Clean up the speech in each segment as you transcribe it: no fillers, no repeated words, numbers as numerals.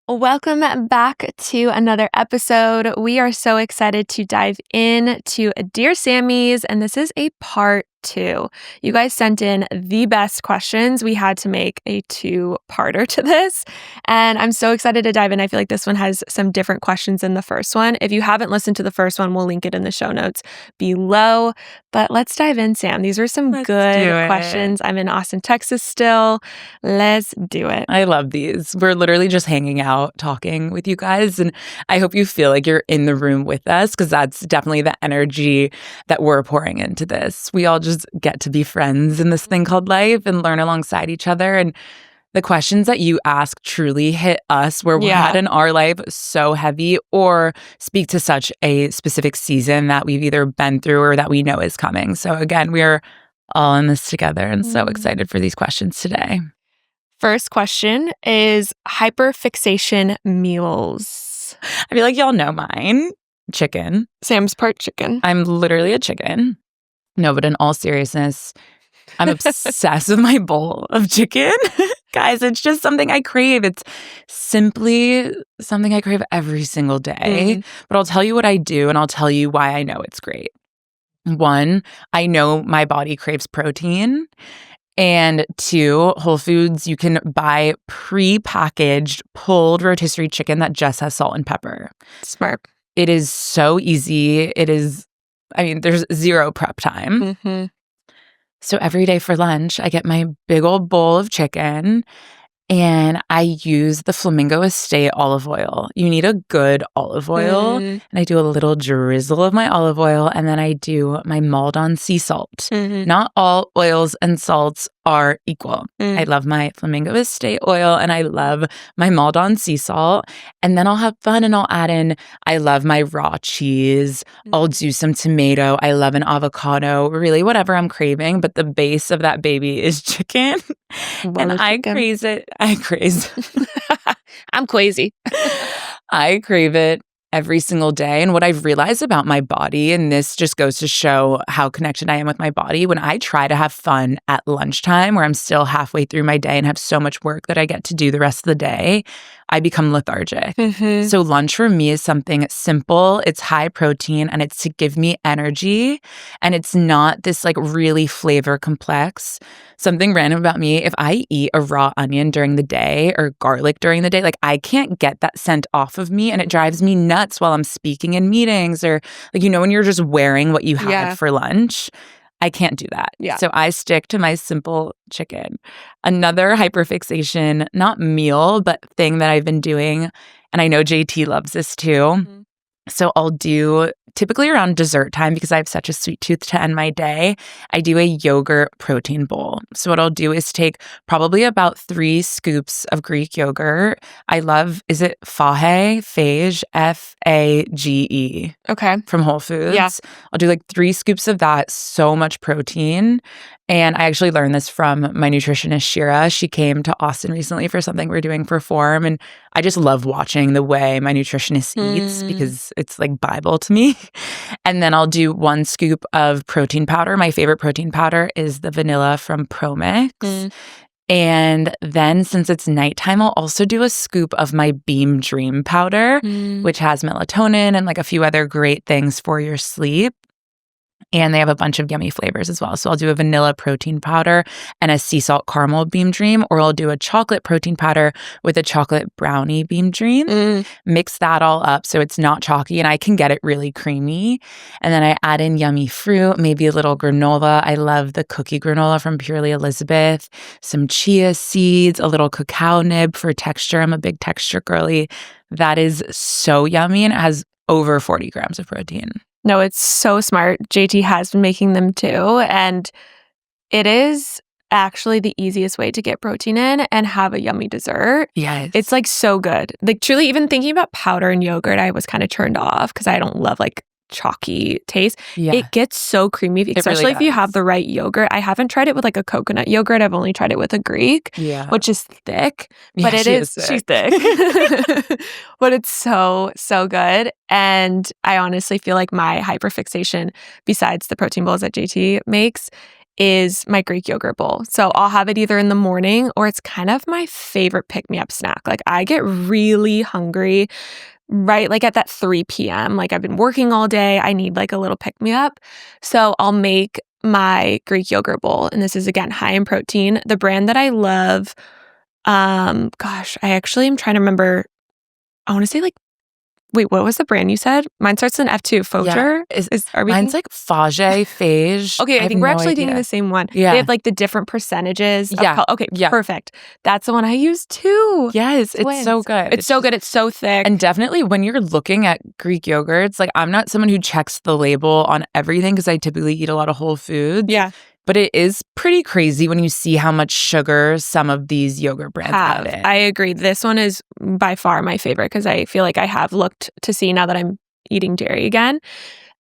Welcome back to another episode. We are so excited to dive in to Dear Samis, and this is a part 2. You guys sent in the best questions. We had to make a 2-parter to this, and I'm so excited to dive in. I feel like this one has some different questions than the first one. If you haven't listened to the first one, we'll link it in the show notes below. But let's dive in, Sam. These are some good questions. I'm in Austin, Texas still. Let's do it. I love these. We're literally just hanging out, talking with you guys. And I hope you feel like you're in the room with us, because that's definitely the energy that we're pouring into this. We all just get to be friends in this thing called life and learn alongside each other. And the questions that you ask truly hit us where we're at in our life so heavy, or speak to such a specific season that we've either been through or that we know is coming. So again, we're all in this together and so excited for these questions today. First question is hyperfixation meals. I feel like y'all know mine. Chicken. Sam's part chicken. I'm literally a chicken. No, but in all seriousness, I'm obsessed with my bowl of chicken. Guys, it's just something I crave. It's simply something I crave every single day. But I'll tell you what I do, and I'll tell you why I know it's great. 1, I know my body craves protein. And 2, Whole Foods, you can buy pre-packaged pulled rotisserie chicken that just has salt and pepper. Smart. It is so easy. There's zero prep time. So every day for lunch, I get my big old bowl of chicken, and I use the Flamingo Estate olive oil. You need a good olive oil. And I do a little drizzle of my olive oil, and then I do my Maldon sea salt. Not all oils and salts are equal. I love my Flamingo Estate oil, and I love my Maldon sea salt. And then I'll have fun and I'll add in, I love my raw cheese. I'll do some tomato. I love an avocado, really whatever I'm craving. But the base of that baby is chicken. And I crave it. I'm crazy. I crave it every single day. And what I've realized about my body, and this just goes to show how connected I am with my body, when I try to have fun at lunchtime, where I'm still halfway through my day and have so much work that I get to do the rest of the day, I become lethargic. So lunch for me is something simple, it's high protein, and it's to give me energy. And it's not this like really flavor complex. Something random about me, if I eat a raw onion during the day or garlic during the day, like I can't get that scent off of me, and it drives me nuts while I'm speaking in meetings, or like, when you're just wearing what you had for lunch. I can't do that. So I stick to my simple chicken. Another hyperfixation, not meal, but thing that I've been doing, and I know JT loves this too. So I'll do, typically around dessert time, because I have such a sweet tooth to end my day, I do a yogurt protein bowl. So what I'll do is take probably about 3 scoops of Greek yogurt. I love, is it Fage, F-A-G-E. Okay. From Whole Foods. I'll do like 3 scoops of that, so much protein. And I actually learned this from my nutritionist, Shira. She came to Austin recently for something we're doing for Form. And I just love watching the way my nutritionist eats, because it's like Bible to me. And then I'll do 1 scoop of protein powder. My favorite protein powder is the vanilla from ProMix. And then since it's nighttime, I'll also do a scoop of my Beam Dream powder, which has melatonin and like a few other great things for your sleep. And they have a bunch of yummy flavors as well. So I'll do a vanilla protein powder and a sea salt caramel Beam Dream, or I'll do a chocolate protein powder with a chocolate brownie Beam Dream. Mix that all up so it's not chalky, and I can get it really creamy. And then I add in yummy fruit, maybe a little granola. I love the cookie granola from Purely Elizabeth, some chia seeds, a little cacao nib for texture. I'm a big texture girly. That is so yummy, and it has over 40 grams of protein. No, it's so smart. JT has been making them too. And it is actually the easiest way to get protein in and have a yummy dessert. Yes. It's like so good. Like truly, even thinking about powder and yogurt, I was kind of turned off because I don't love like chalky taste. It gets so creamy, especially if you have the right yogurt. I haven't tried it with like a coconut yogurt. I've only tried it with a Greek, which is thick, but she's thick. But it's so good. And I honestly feel like my hyperfixation, besides the protein bowls that JT makes, is my Greek yogurt bowl. So I'll have it either in the morning or it's kind of my favorite pick-me-up snack. Like I get really hungry right like at that 3 p.m. Like I've been working all day. I need like a little pick-me-up. So I'll make my Greek yogurt bowl. And this is again high in protein. The brand that I love, gosh, I actually am trying to remember. I want to say like, wait, what was the brand you said? Mine starts with an F2. Foger? Are we Mine's thinking? like Phage. Okay, I have think we're no actually idea. thinking the same one. Yeah. They have like the different percentages of Yeah. color. Okay, Yeah. perfect. That's the one I use too. Yes, it's so Twins. good. It's so good. It's so thick. And definitely when you're looking at Greek yogurts, like I'm not someone who checks the label on everything because I typically eat a lot of whole foods. Yeah. But it is pretty crazy when you see how much sugar some of these yogurt brands have in. I agree. This one is by far my favorite because I feel like I have looked to see now that I'm eating dairy again.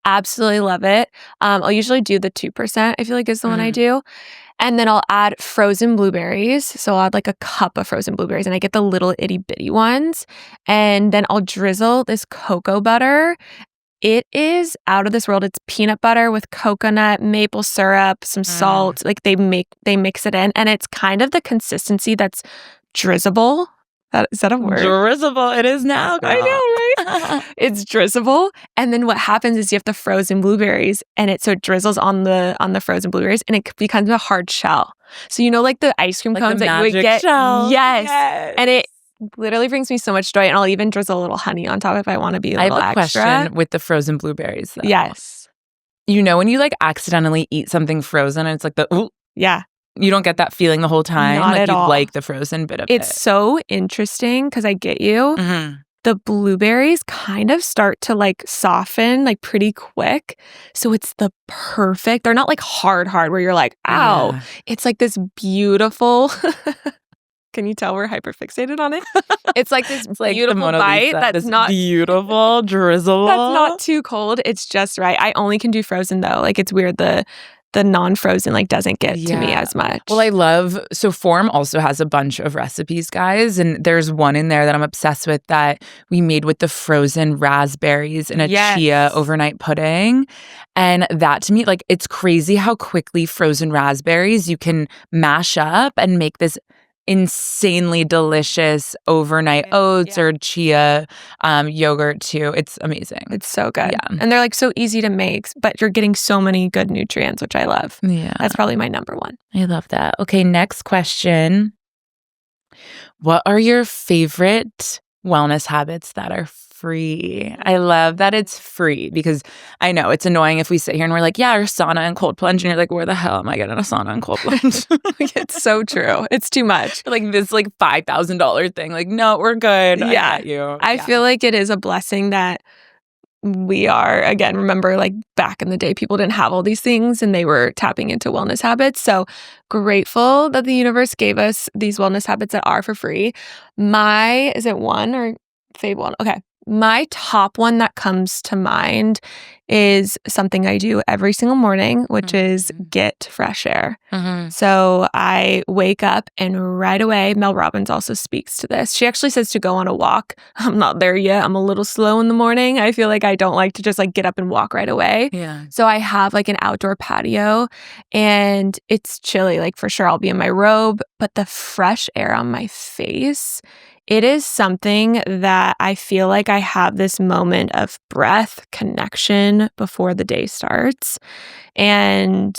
Absolutely love it. I'll usually do the 2%, I feel like is the one I do. And then I'll add frozen blueberries. So I'll add like a cup of frozen blueberries and I get the little itty bitty ones. And then I'll drizzle this cocoa butter. It is out of this world. It's peanut butter with coconut, maple syrup, some salt. Like they mix it in. And it's kind of the consistency that's drizzable. Is that a word? Drizzable. It is now. Girl. I know, right? It's drizzable. And then what happens is you have the frozen blueberries and it drizzles on the frozen blueberries and it becomes a hard shell. So you know like the ice cream Like cones the that you would magic get? shell. Yes. And it literally brings me so much joy. And I'll even drizzle a little honey on top if I want to be a little extra. I have a question with the frozen blueberries though. Yes. You know when you like accidentally eat something frozen and it's like ooh. Yeah. You don't get that feeling the whole time. Not like at you all. like the frozen bit of it. It's so interesting because I get you. Mm-hmm. The blueberries kind of start to like soften like pretty quick. So it's the perfect, they're not like hard where you're like, ow. Yeah. It's like this beautiful, can you tell we're hyperfixated on it? It's like this like beautiful bite that's not beautiful, drizzle. That's not too cold. It's just right. I only can do frozen though. Like it's weird. The non-frozen like doesn't get to me as much. Well, I love, so Form also has a bunch of recipes, guys. And there's one in there that I'm obsessed with that we made with the frozen raspberries in a chia overnight pudding. And that to me, like it's crazy how quickly frozen raspberries you can mash up and make this insanely delicious overnight oats or chia yogurt too. It's amazing. It's so good. Yeah. And they're like so easy to make, but you're getting so many good nutrients, which I love. Yeah. That's probably my number one. I love that. Okay, next question. What are your favorite wellness habits that are free? I love that it's free because I know it's annoying if we sit here and we're like, yeah, our sauna and cold plunge. And you're like, where the hell am I getting a sauna and cold plunge? It's so true. It's too much. Like this like $5,000 thing. Like, no, we're good. Yeah. I got you. I feel like it is a blessing that we are, again, remember like back in the day, people didn't have all these things and they were tapping into wellness habits. So grateful that the universe gave us these wellness habits that are for free. Is it one or fave one? Okay. My top one that comes to mind is something I do every single morning, which is get fresh air. So I wake up and right away, Mel Robbins also speaks to this. She actually says to go on a walk. I'm not there yet. I'm a little slow in the morning. I feel like I don't like to just like get up and walk right away. Yeah. So I have like an outdoor patio and it's chilly. Like for sure I'll be in my robe, but the fresh air on my face, it is something that I feel like I have this moment of breath connection before the day starts. And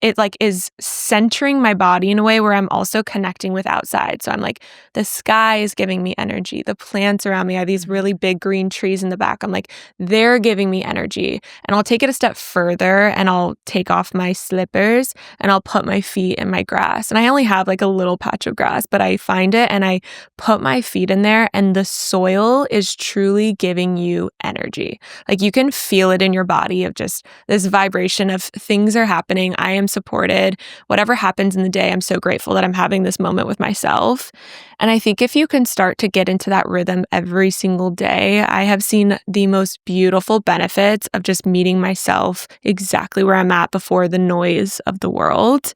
it like is centering my body in a way where I'm also connecting with outside. So I'm like, the sky is giving me energy. The plants around me, I have these really big green trees in the back. I'm like, they're giving me energy. And I'll take it a step further and I'll take off my slippers and I'll put my feet in my grass. And I only have like a little patch of grass, but I find it and I put my feet in there and the soil is truly giving you energy. Like you can feel it in your body of just this vibration of things are happening. I am supported. Whatever happens in the day, I'm so grateful that I'm having this moment with myself. And I think if you can start to get into that rhythm every single day, I have seen the most beautiful benefits of just meeting myself exactly where I'm at before the noise of the world.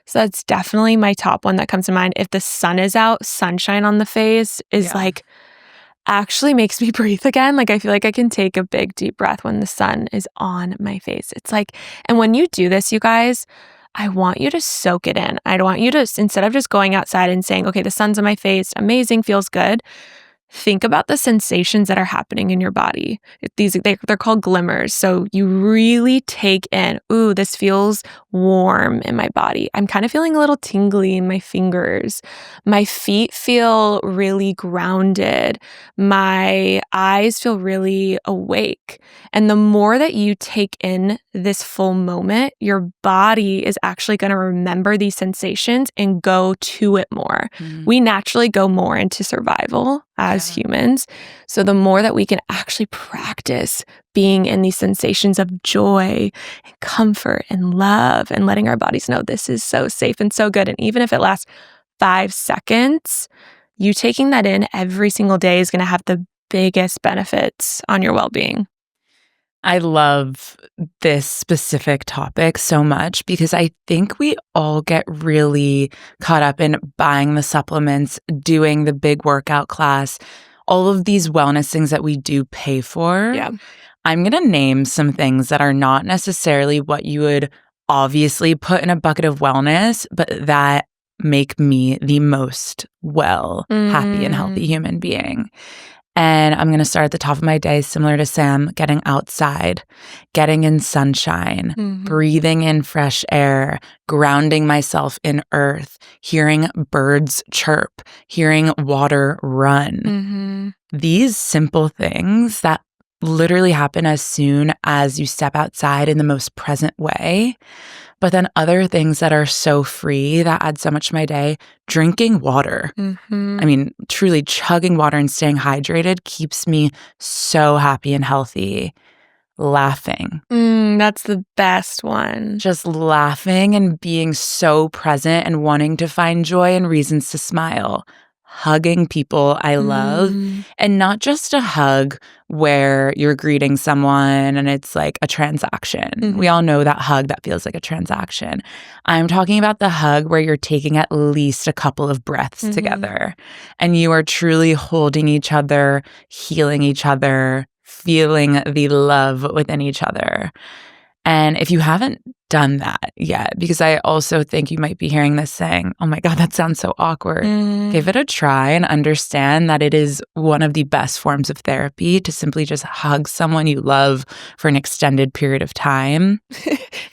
So that's definitely my top one that comes to mind. If the sun is out, sunshine on the face is like actually makes me breathe again. Like I feel like I can take a big deep breath when the sun is on my face. It's like, and when you do this, you guys, I want you to soak it in. I want you to, instead of just going outside and saying, okay, the sun's on my face, amazing, feels good. Think about the sensations that are happening in your body. They're called glimmers. So you really take in, ooh, this feels warm in my body. I'm kind of feeling a little tingly in my fingers. My feet feel really grounded. My eyes feel really awake. And the more that you take in this full moment, your body is actually going to remember these sensations and go to it more. We naturally go more into survival as humans. So the more that we can actually practice being in these sensations of joy and comfort and love and letting our bodies know this is so safe and so good. And even if it lasts 5 seconds, you taking that in every single day is going to have the biggest benefits on your well-being. I love this specific topic so much because I think we all get really caught up in buying the supplements, doing the big workout class, all of these wellness things that we do pay for. Yeah. I'm going to name some things that are not necessarily what you would obviously put in a bucket of wellness, but that make me the most happy and healthy human being. And I'm going to start at the top of my day, similar to Sam, getting outside, getting in sunshine, breathing in fresh air, grounding myself in earth, hearing birds chirp, hearing water run. These simple things that literally happen as soon as you step outside in the most present way. But then other things that are so free that add so much to my day, drinking water. I mean, truly chugging water and staying hydrated keeps me so happy and healthy. Laughing. That's the best one. Just laughing and being so present and wanting to find joy and reasons to smile. Hugging people I love, and not just a hug where you're greeting someone and it's like a transaction. We all know that hug that feels like a transaction. I'm talking about the hug where you're taking at least a couple of breaths together and you are truly holding each other, healing each other, feeling the love within each other. And if you haven't done that yet, because I also think you might be hearing this saying, oh my God, that sounds so awkward. Give it a try and understand that it is one of the best forms of therapy to simply just hug someone you love for an extended period of time.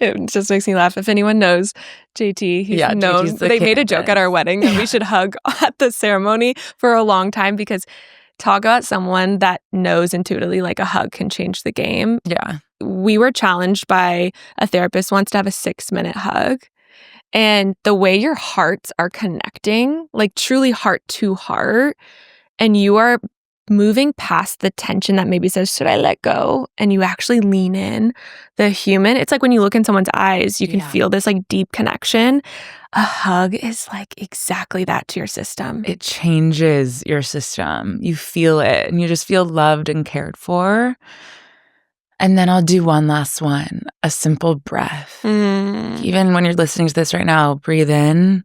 It just makes me laugh. If anyone knows JT, he's known. JT's the they made a king of joke at our wedding that we should hug at the ceremony for a long time because talk about someone that knows intuitively like a hug can change the game. Yeah. We were challenged by a therapist once to have a 6-minute hug. And the way your hearts are connecting, like truly heart to heart, and you are moving past the tension that maybe says, should I let go? And you actually lean in. The human, it's like when you look in someone's eyes, you can feel this like deep connection. A hug is like exactly that to your system. It changes your system. You feel it and you just feel loved and cared for. And then I'll do one last one, a simple breath. Even when you're listening to this right now, breathe in.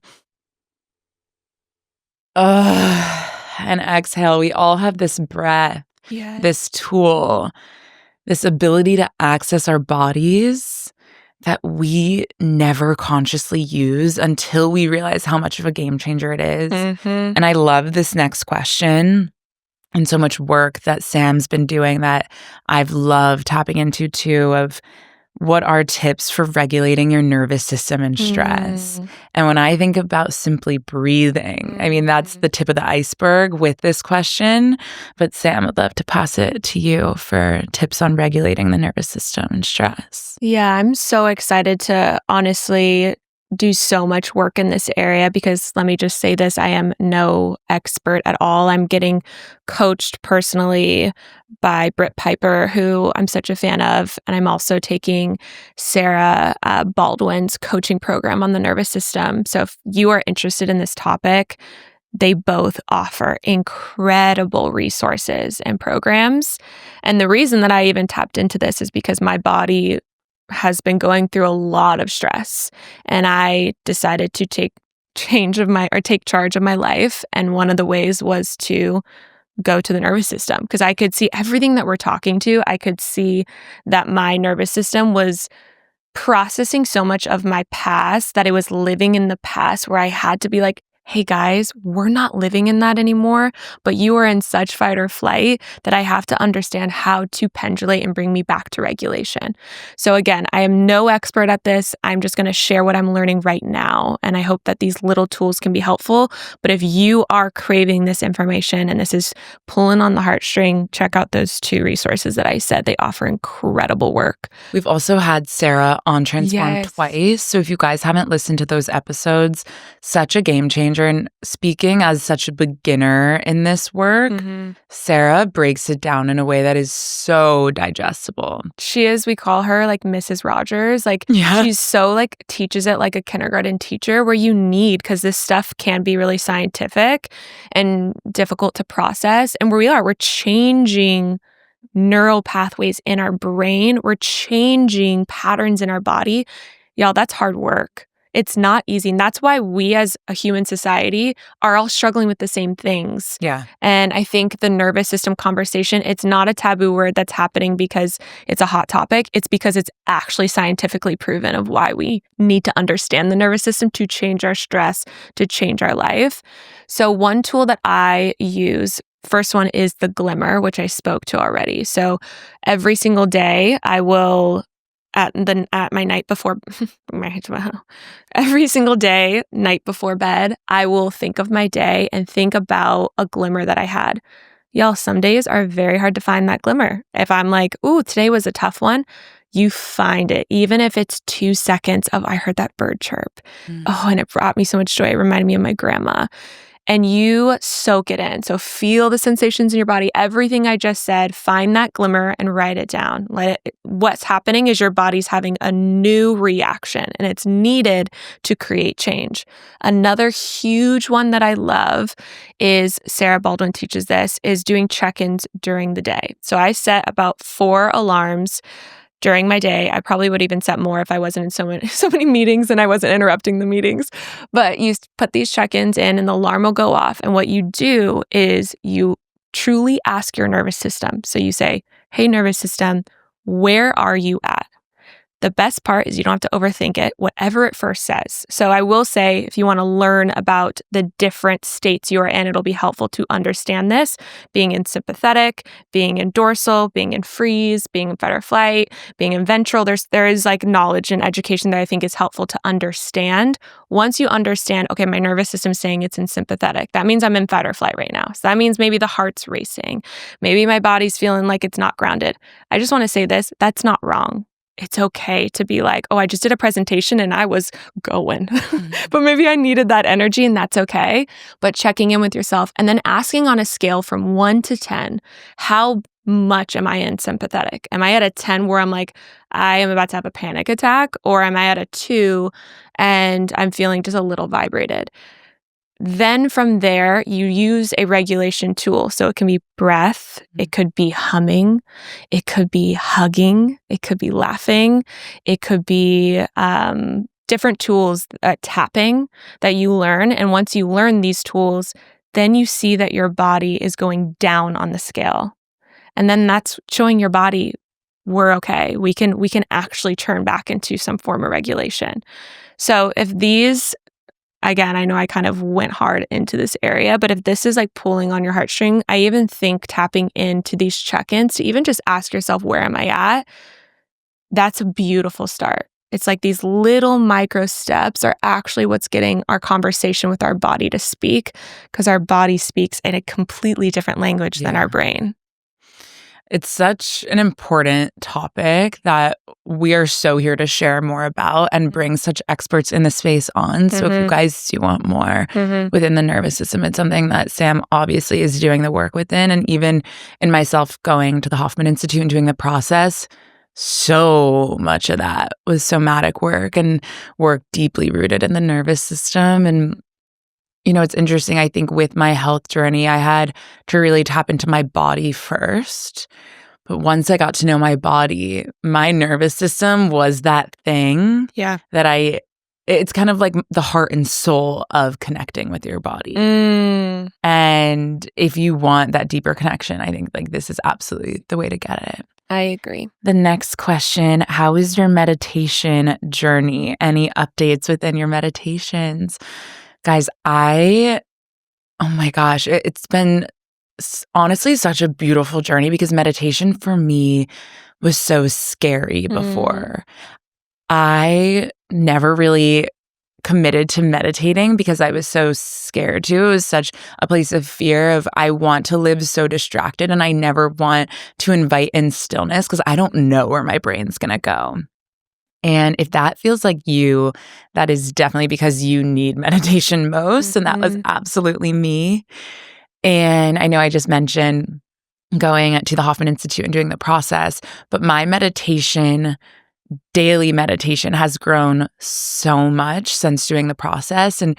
And exhale. We all have this breath, this tool, this ability to access our bodies that we never consciously use until we realize how much of a game changer it is. And I love this next question. And so much work that Sam's been doing that I've loved tapping into too, of what are tips for regulating your nervous system and stress? And when I think about simply breathing, I mean, that's the tip of the iceberg with this question. But Sam, I'd love to pass it to you for tips on regulating the nervous system and stress. Yeah, I'm so excited to honestly do so much work in this area because let me just say this, I am no expert at all. I'm getting coached personally by Britt Piper, who I'm such a fan of. And I'm also taking Sarah Baldwin's coaching program on the nervous system. So if you are interested in this topic, they both offer incredible resources and programs. And the reason that I even tapped into this is because my body has been going through a lot of stress, and I decided to take charge of my life. And one of the ways was to go to the nervous system because I could see everything that we're talking to. I could see that my nervous system was processing so much of my past that it was living in the past where I had to be like, hey guys, we're not living in that anymore, but you are in such fight or flight that I have to understand how to pendulate and bring me back to regulation. So again, I am no expert at this. I'm just going to share what I'm learning right now. And I hope that these little tools can be helpful. But if you are craving this information and this is pulling on the heartstring, check out those 2 resources that I said. They offer incredible work. We've also had Sarah on Transform twice. So if you guys haven't listened to those episodes, such a game changer. And speaking as such a beginner in this work, Sarah breaks it down in a way that is so digestible. She is, we call her like Mrs. Rogers. Like she's so like teaches it like a kindergarten teacher where you need, because this stuff can be really scientific and difficult to process. And where we're changing neural pathways in our brain. We're changing patterns in our body. Y'all, that's hard work. It's not easy. And that's why we as a human society are all struggling with the same things. Yeah. And I think the nervous system conversation, it's not a taboo word that's happening because it's a hot topic. It's because it's actually scientifically proven of why we need to understand the nervous system to change our stress, to change our life. So one tool that I use, first one is the glimmer, which I spoke to already. So every single day I will at my night before every single day, night before bed, I will think of my day and think about a glimmer that I had. Y'all, some days are very hard to find that glimmer. If I'm like, ooh, today was a tough one, you find it. Even if it's 2 seconds of, I heard that bird chirp. Oh, and it brought me so much joy. It reminded me of my grandma. And you soak it in. So feel the sensations in your body. Everything I just said, find that glimmer and write it down. What's happening is your body's having a new reaction and it's needed to create change. Another huge one that I love is, Sarah Baldwin teaches this, is doing check-ins during the day. So I set about 4 alarms during my day. I probably would even set more if I wasn't in so many meetings and I wasn't interrupting the meetings. But you put these check-ins in and the alarm will go off. And what you do is you truly ask your nervous system. So you say, hey, nervous system, where are you at? The best part is you don't have to overthink it, whatever it first says. So I will say, if you want to learn about the different states you are in, it'll be helpful to understand this. Being in sympathetic, being in dorsal, being in freeze, being in fight or flight, being in ventral. There is like knowledge and education that I think is helpful to understand. Once you understand, okay, my nervous system is saying it's in sympathetic. That means I'm in fight or flight right now. So that means maybe the heart's racing. Maybe my body's feeling like it's not grounded. I just want to say this, that's not wrong. It's okay to be like, oh, I just did a presentation and I was going, but maybe I needed that energy and that's okay. But checking in with yourself and then asking on a scale from 1 to 10, how much am I in sympathetic? Am I at a 10 where I'm like, I am about to have a panic attack? Or am I at a 2 and I'm feeling just a little vibrated? Then from there, you use a regulation tool. So it can be breath, it could be humming, it could be hugging, it could be laughing, it could be different tools, tapping that you learn. And once you learn these tools, then you see that your body is going down on the scale. And then that's showing your body, we're okay. We can actually turn back into some form of regulation. So if these, again, I know I kind of went hard into this area, but if this is like pulling on your heartstring, I even think tapping into these check-ins to even just ask yourself, where am I at? That's a beautiful start. It's like these little micro steps are actually what's getting our conversation with our body to speak, because our body speaks in a completely different language than our brain. It's such an important topic that we are so here to share more about and bring such experts in the space on. So if you guys do want more within the nervous system, it's something that Sam obviously is doing the work within. And even in myself going to the Hoffman Institute and doing the process, so much of that was somatic work and work deeply rooted in the nervous system. And you know, it's interesting. I think with my health journey, I had to really tap into my body first. But once I got to know my body, my nervous system was that thing that it's kind of like the heart and soul of connecting with your body. And if you want that deeper connection, I think like this is absolutely the way to get it. I agree. The next question, how is your meditation journey? Any updates within your meditations? Guys, oh my gosh, it's been honestly such a beautiful journey because meditation for me was so scary before. I never really committed to meditating because I was so scared to. It was such a place of fear of I want to live so distracted and I never want to invite in stillness because I don't know where my brain's going to go. And if that feels like you, that is definitely because you need meditation most. And that was absolutely me. And I know I just mentioned going to the Hoffman Institute and doing the process, but my daily meditation has grown so much since doing the process. And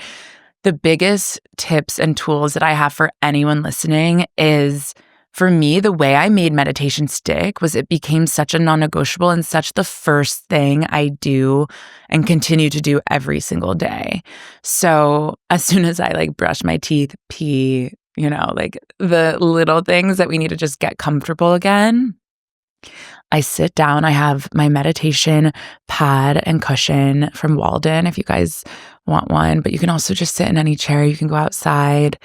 the biggest tips and tools that I have for anyone listening is, for me, the way I made meditation stick was it became such a non-negotiable and such the first thing I do and continue to do every single day. So as soon as I brush my teeth, pee, the little things that we need to just get comfortable again, I sit down. I have my meditation pad and cushion from Walden if you guys want one, but you can also just sit in any chair. You can go outside.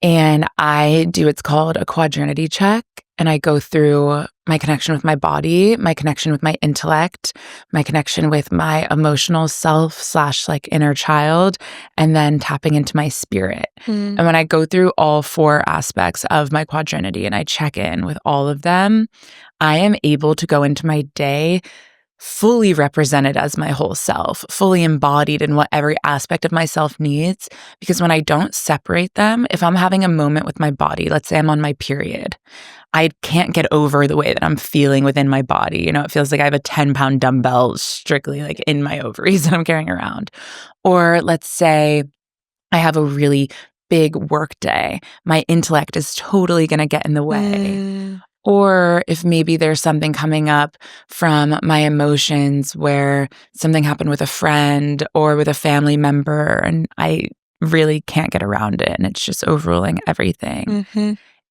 And I do what's called a quadrinity check. And I go through my connection with my body, my connection with my intellect, my connection with my emotional self / inner child, and then tapping into my spirit. And when I go through all 4 aspects of my quadrinity and I check in with all of them, I am able to go into my day fully represented as my whole self, fully embodied in what every aspect of myself needs. Because when I don't separate them, if I'm having a moment with my body, let's say I'm on my period, I can't get over the way that I'm feeling within my body. It feels like I have a 10-pound dumbbell strictly in my ovaries that I'm carrying around. Or let's say I have a really big work day. My intellect is totally going to get in the way. Or if maybe there's something coming up from my emotions where something happened with a friend or with a family member and I really can't get around it and it's just overruling everything.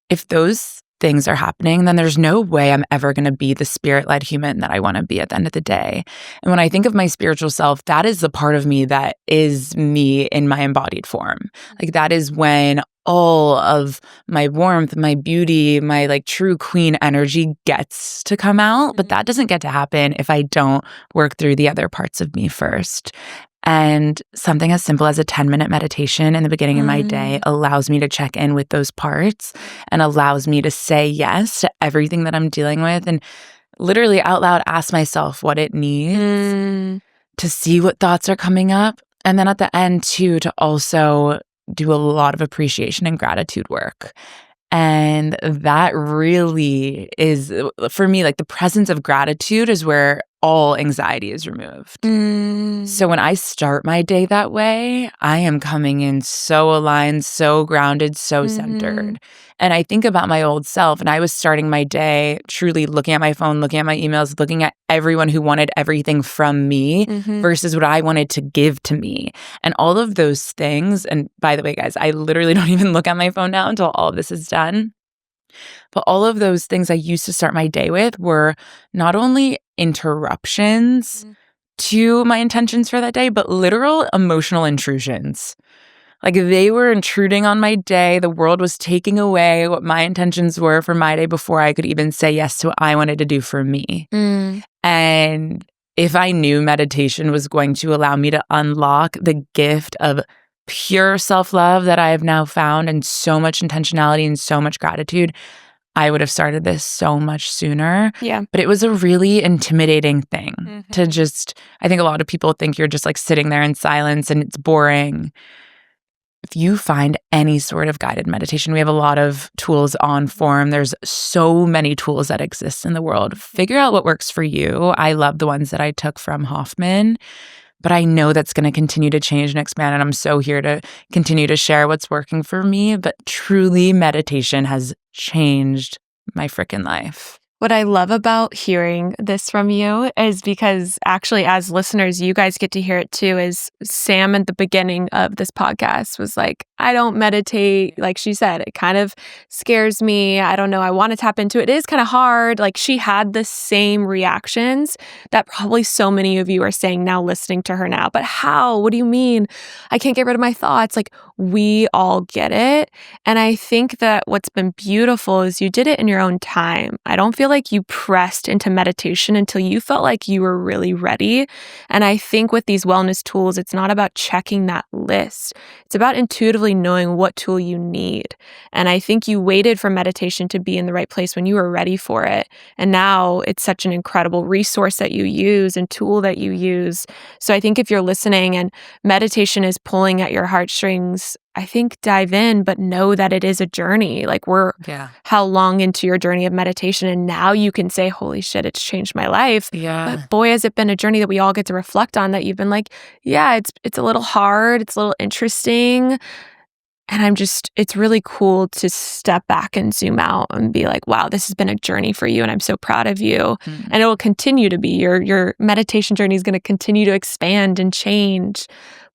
If those things are happening, then there's no way I'm ever going to be the spirit-led human that I want to be at the end of the day. And when I think of my spiritual self, that is the part of me that is me in my embodied form. That is when all of my warmth, my beauty, my true queen energy gets to come out. But that doesn't get to happen if I don't work through the other parts of me first. And something as simple as a 10-minute meditation in the beginning of my day allows me to check in with those parts and allows me to say yes to everything that I'm dealing with and literally out loud ask myself what it needs to see what thoughts are coming up. And then at the end too, to also do a lot of appreciation and gratitude work. And that really is, for me, the presence of gratitude is where all anxiety is removed. So when I start my day that way, I am coming in so aligned, so grounded, so centered. And I think about my old self, and I was starting my day truly looking at my phone, looking at my emails, looking at everyone who wanted everything from me versus what I wanted to give to me. And all of those things, and by the way, guys, I literally don't even look at my phone now until all of this is done. But all of those things I used to start my day with were not only interruptions to my intentions for that day, but literal emotional intrusions. They were intruding on my day. The world was taking away what my intentions were for my day before I could even say yes to what I wanted to do for me. And if I knew meditation was going to allow me to unlock the gift of pure self-love that I have now found and so much intentionality and so much gratitude, I would have started this so much sooner. Yeah. But it was a really intimidating thing to just, I think a lot of people think you're just sitting there in silence and it's boring. If you find any sort of guided meditation, we have a lot of tools on Forum. There's so many tools that exist in the world. Figure out what works for you. I love the ones that I took from Hoffman, but I know that's going to continue to change and expand. And I'm so here to continue to share what's working for me. But truly, meditation has changed my freaking life. What I love about hearing this from you is because actually, as listeners, you guys get to hear it too. Is Sam at the beginning of this podcast was like, I don't meditate. Like she said, it kind of scares me. I don't know. I want to tap into it. It is kind of hard. Like she had the same reactions that probably so many of you are saying now listening to her now. But how? What do you mean? I can't get rid of my thoughts. Like we all get it. And I think that what's been beautiful is you did it in your own time. I don't feel like you pressed into meditation until you felt like you were really ready. And I think with these wellness tools, it's not about checking that list. It's about intuitively knowing what tool you need. And I think you waited for meditation to be in the right place when you were ready for it. And now it's such an incredible resource that you use and tool that you use. So I think if you're listening and meditation is pulling at your heartstrings, I think dive in, but know that it is a journey. Like we're how long into your journey of meditation, and now you can say, holy shit, it's changed my life. Yeah. But boy, has it been a journey that we all get to reflect on, that you've been like, yeah, it's a little hard. It's a little interesting. And it's really cool to step back and zoom out and be like, wow, this has been a journey for you. And I'm so proud of you. And it will continue to be. Your meditation journey is going to continue to expand and change.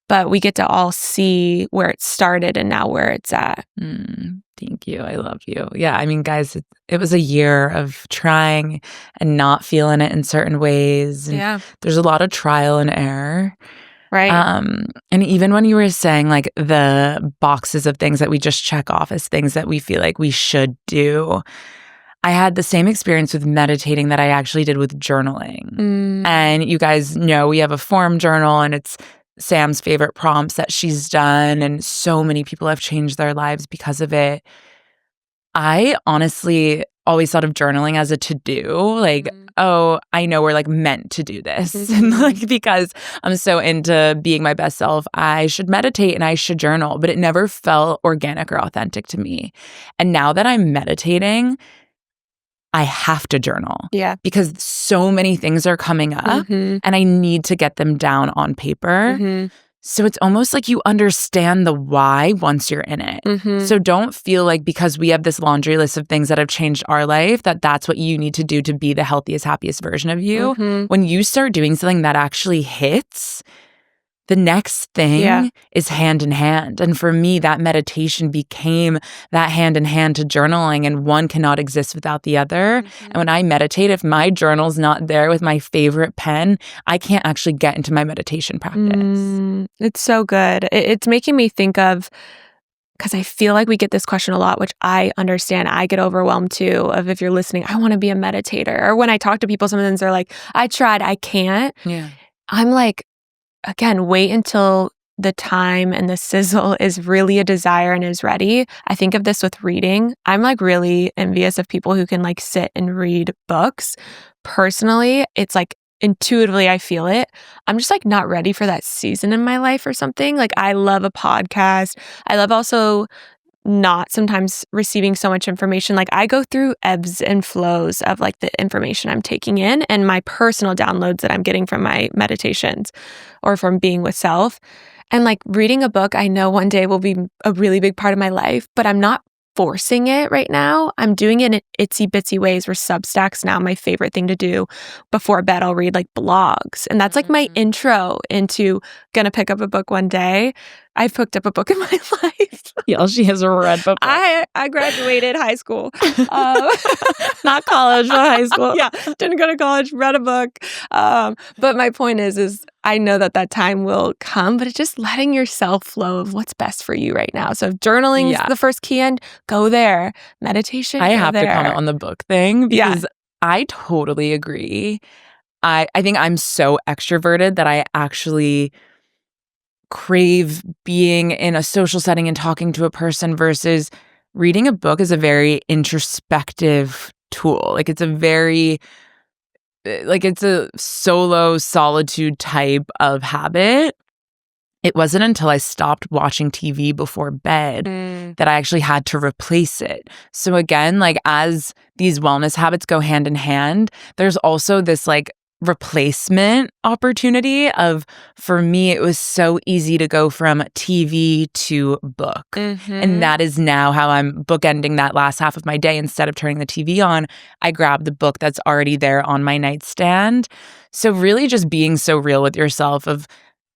But we get to all see where it started and now where it's at. Thank you. I love you. Yeah. I mean, guys, it was a year of trying and not feeling it in certain ways. And there's a lot of trial and error. Right. And even when you were saying like the boxes of things that we just check off as things that we feel like we should do, I had the same experience with meditating that I actually did with journaling. And you guys know we have a form journal, and it's Sam's favorite prompts that she's done, and so many people have changed their lives because of it. I honestly always thought of journaling as a to-do, like, oh, I know we're like meant to do this. And like, because I'm so into being my best self, I should meditate and I should journal, but it never felt organic or authentic to me. And now that I'm meditating, I have to journal. Yeah. Because so many things are coming up and I need to get them down on paper. So it's almost like you understand the why once you're in it. So don't feel like because we have this laundry list of things that have changed our life, that that's what you need to do to be the healthiest, happiest version of you. When you start doing something that actually hits, the next thing is hand in hand. And for me, that meditation became that hand in hand to journaling, and one cannot exist without the other. And when I meditate, if my journal's not there with my favorite pen, I can't actually get into my meditation practice. It's so good. It's making me think of, because I feel like we get this question a lot, which I understand. I get overwhelmed too, of if you're listening, I want to be a meditator. Or when I talk to people, sometimes they're like, I tried, I can't. I'm like, again, wait until the time and the sizzle is really a desire and is ready. I think of this with reading. I'm like really envious of people who can like sit and read books. Personally, it's like intuitively I feel it. I'm just like not ready for that season in my life or something. Like I love a podcast. I love also not sometimes receiving so much information. Like I go through ebbs and flows of like the information I'm taking in and my personal downloads that I'm getting from my meditations or from being with self. And like reading a book, I know one day will be a really big part of my life, but I'm not forcing it right now. I'm doing it in itsy bitsy ways where Substack's now my favorite thing to do. Before bed, I'll read like blogs. And that's like my intro into gonna pick up a book one day. I've picked up a book in my life. Yeah, she has read books. I graduated high school. Not college, but high school. Yeah, didn't go to college, read a book. But my point is I know that time will come, but it's just letting yourself flow of what's best for you right now. So if journaling is the first key end, go there. Meditation, I go have there. to comment on the book thing because I totally agree. I think I'm so extroverted that I actually crave being in a social setting and talking to a person versus reading a book is a very introspective tool. Like it's a solo solitude type of habit. It wasn't until I stopped watching TV before bed that I actually had to replace it. So again, like as these wellness habits go hand in hand, there's also this like replacement opportunity of, for me, it was so easy to go from TV to book. And that is now how I'm bookending that last half of my day. Instead of turning the TV on, I grab the book that's already there on my nightstand. So really just being so real with yourself of,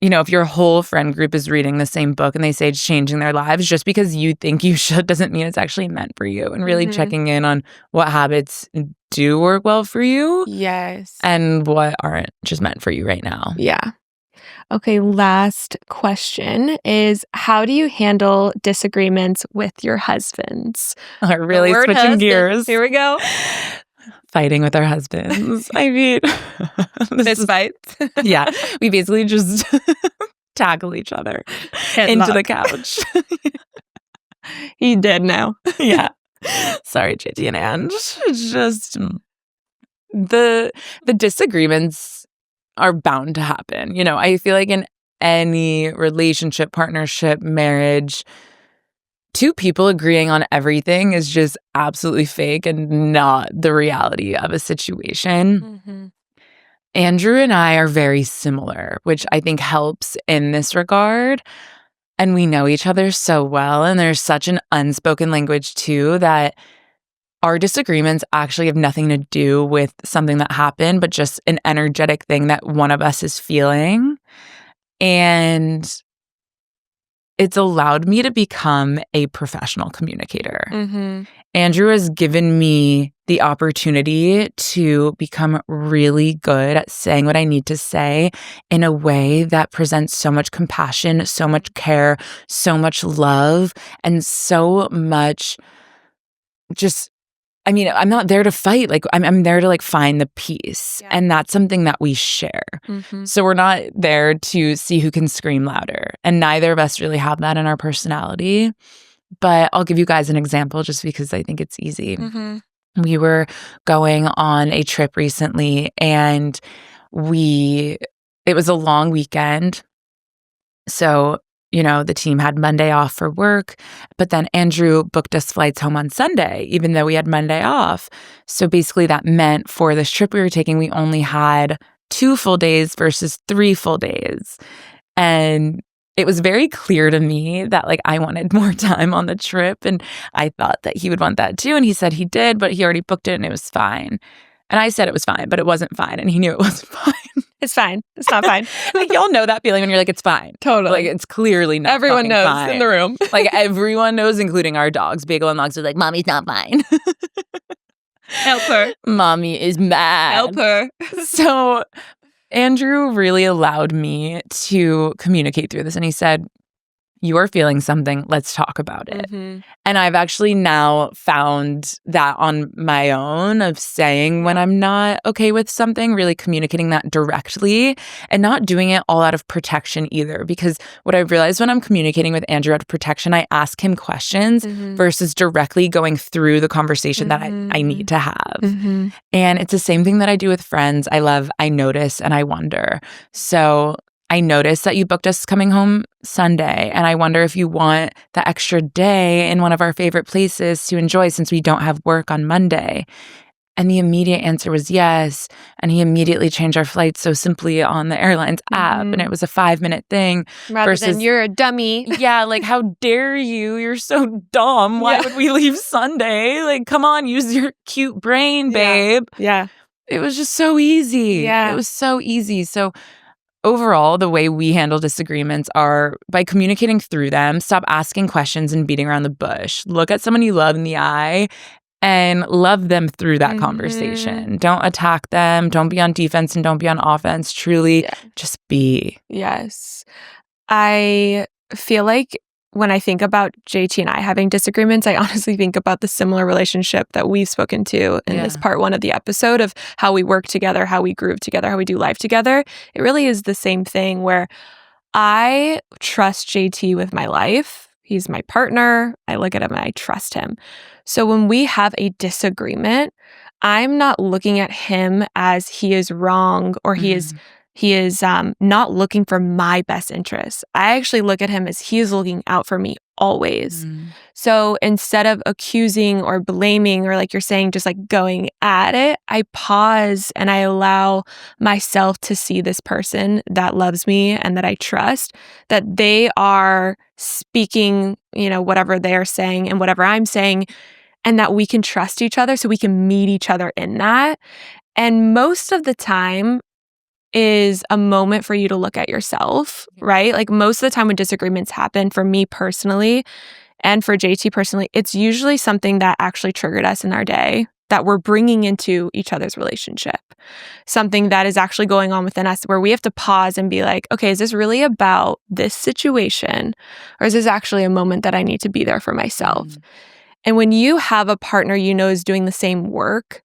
if your whole friend group is reading the same book and they say it's changing their lives, just because you think you should doesn't mean it's actually meant for you. And really checking in on what habits do work well for you. Yes. And what aren't just meant for you right now. Yeah. Okay, last question is, how do you handle disagreements with your husbands? Are really switching husband. gears. Here we go. Fighting with our husbands. I mean, Fist fights. Yeah. We basically just tackle each other into the couch. He did now. Yeah. Sorry, JT and Ange. It's just the disagreements are bound to happen. I feel like in any relationship, partnership, marriage, two people agreeing on everything is just absolutely fake and not the reality of a situation. Andrew and I are very similar, which I think helps in this regard. And we know each other so well. And there's such an unspoken language too that our disagreements actually have nothing to do with something that happened, but just an energetic thing that one of us is feeling. And it's allowed me to become a professional communicator. Andrew has given me the opportunity to become really good at saying what I need to say in a way that presents so much compassion, so much care, so much love, and so much just, I'm not there to fight. Like, I'm there to find the peace. Yeah. And that's something that we share. So we're not there to see who can scream louder. And neither of us really have that in our personality. But I'll give you guys an example just because I think it's easy. We were going on a trip recently and it was a long weekend. So the team had Monday off for work, but then Andrew booked us flights home on Sunday, even though we had Monday off. So basically that meant for this trip we were taking, we only had 2 full days versus 3 full days. And it was very clear to me that I wanted more time on the trip. And I thought that he would want that too. And he said he did, but he already booked it and it was fine. And I said it was fine, but it wasn't fine. And he knew it wasn't fine. It's fine. It's not fine. Y'all know that feeling when you're like, it's fine. Totally. It's clearly not Everyone knows fine. In the room. Everyone knows, including our dogs. Bagel and Logs are like, Mommy's not fine. Help her. Mommy is mad. Help her. So Andrew really allowed me to communicate through this. And he said, you are feeling something. Let's talk about it. And I've actually now found that on my own of saying when I'm not okay with something, really communicating that directly and not doing it all out of protection either. Because what I've realized when I'm communicating with Andrew out of protection, I ask him questions versus directly going through the conversation that I need to have. And it's the same thing that I do with friends. I notice and I wonder. So I noticed that you booked us coming home Sunday, and I wonder if you want the extra day in one of our favorite places to enjoy since we don't have work on Monday. And the immediate answer was yes. And he immediately changed our flights so simply on the airline's app. And it was a 5-minute thing. Rather than you're a dummy. Yeah, how dare you? You're so dumb. Why would we leave Sunday? Come on, use your cute brain, babe. Yeah. It was just so easy. Yeah. It was so easy. So overall, the way we handle disagreements are by communicating through them, stop asking questions and beating around the bush. Look at someone you love in the eye and love them through that conversation. Don't attack them. Don't be on defense and don't be on offense. Truly, just be. Yes. I feel like when I think about JT and I having disagreements, I honestly think about the similar relationship that we've spoken to in this part 1 of the episode of how we work together, how we groove together, how we do life together. It really is the same thing where I trust JT with my life. He's my partner. I look at him and I trust him. So when we have a disagreement, I'm not looking at him as he is wrong or he is not looking for my best interests. I actually look at him as he is looking out for me always. Mm. So instead of accusing or blaming or like you're saying, just like going at it, I pause and I allow myself to see this person that loves me and that I trust, that they are speaking, whatever they're saying and whatever I'm saying, and that we can trust each other so we can meet each other in that. And most of the time is a moment for you to look at yourself, right? Like most of the time when disagreements happen, for me personally and for JT personally, it's usually something that actually triggered us in our day that we're bringing into each other's relationship. Something that is actually going on within us where we have to pause and be like, okay, is this really about this situation? Or is this actually a moment that I need to be there for myself? And when you have a partner is doing the same work,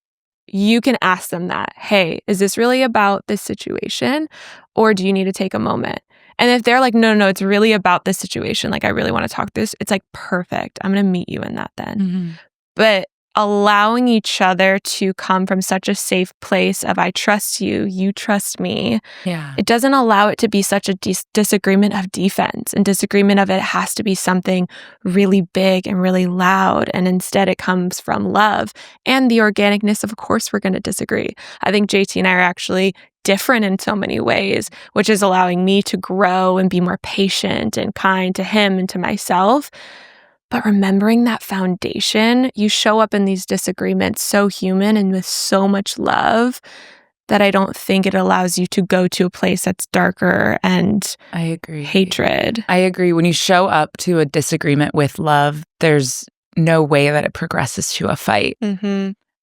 you can ask them that, hey, is this really about this situation? Or do you need to take a moment? And if they're like, no, it's really about this situation. Like, I really want to talk this. It's like, perfect. I'm going to meet you in that then. But allowing each other to come from such a safe place of I trust you, you trust me. Yeah. It doesn't allow it to be such a disagreement of defense and disagreement of it has to be something really big and really loud. And instead it comes from love and the organicness of course, we're going to disagree. I think JT and I are actually different in so many ways, which is allowing me to grow and be more patient and kind to him and to myself. But remembering that foundation, you show up in these disagreements so human and with so much love that I don't think it allows you to go to a place that's darker and I agree. Hatred. I agree. When you show up to a disagreement with love, there's no way that it progresses to a fight.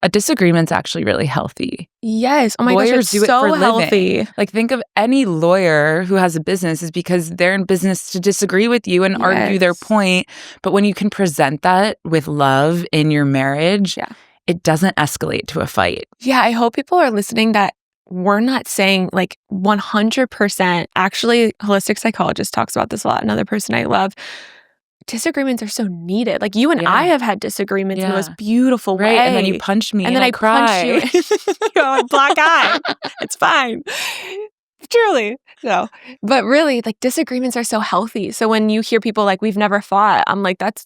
A disagreement's actually really healthy. Yes. Oh my Lawyers gosh, it's do it so for healthy. living. Like think of any lawyer who has a business is because they're in business to disagree with you and argue their point. But when you can present that with love in your marriage, it doesn't escalate to a fight. Yeah, I hope people are listening that we're not saying like 100%. Actually, holistic psychologist talks about this a lot. Another person I love. Disagreements are so needed. Like you and I have had disagreements in the most beautiful way. And then you punched me and then I cry. punched you. Black eye. It's fine. Truly. So, but really, like disagreements are so healthy. So when you hear people like, we've never fought, I'm like, that's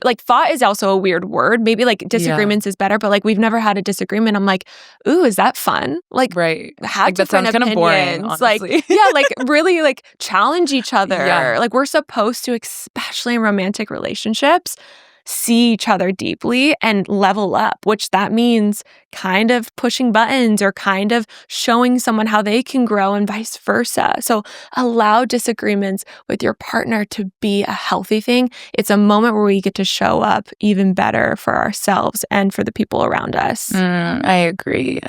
like fought is also a weird word. Maybe like disagreements is better, but like we've never had a disagreement. I'm like, ooh, is that fun? Like, have like, different that sounds opinions. Kind of boring, honestly. Like, like really like challenge each other. Like we're supposed to, especially in romantic relationships, see each other deeply and level up, which that means kind of pushing buttons or kind of showing someone how they can grow and vice versa. So allow disagreements with your partner to be a healthy thing. It's a moment where we get to show up even better for ourselves and for the people around us. I agree.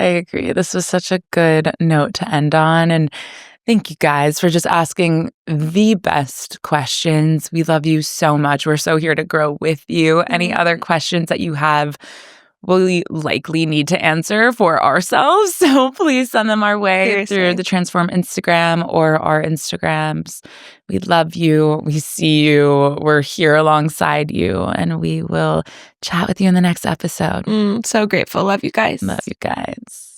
This was such a good note to end on. And thank you guys for just asking the best questions. We love you so much. We're so here to grow with you. Any other questions that you have, we likely need to answer for ourselves. So please send them our way through the Transform Instagram or our Instagrams. We love you. We see you. We're here alongside you. And we will chat with you in the next episode. So grateful. Love you guys. Love you guys.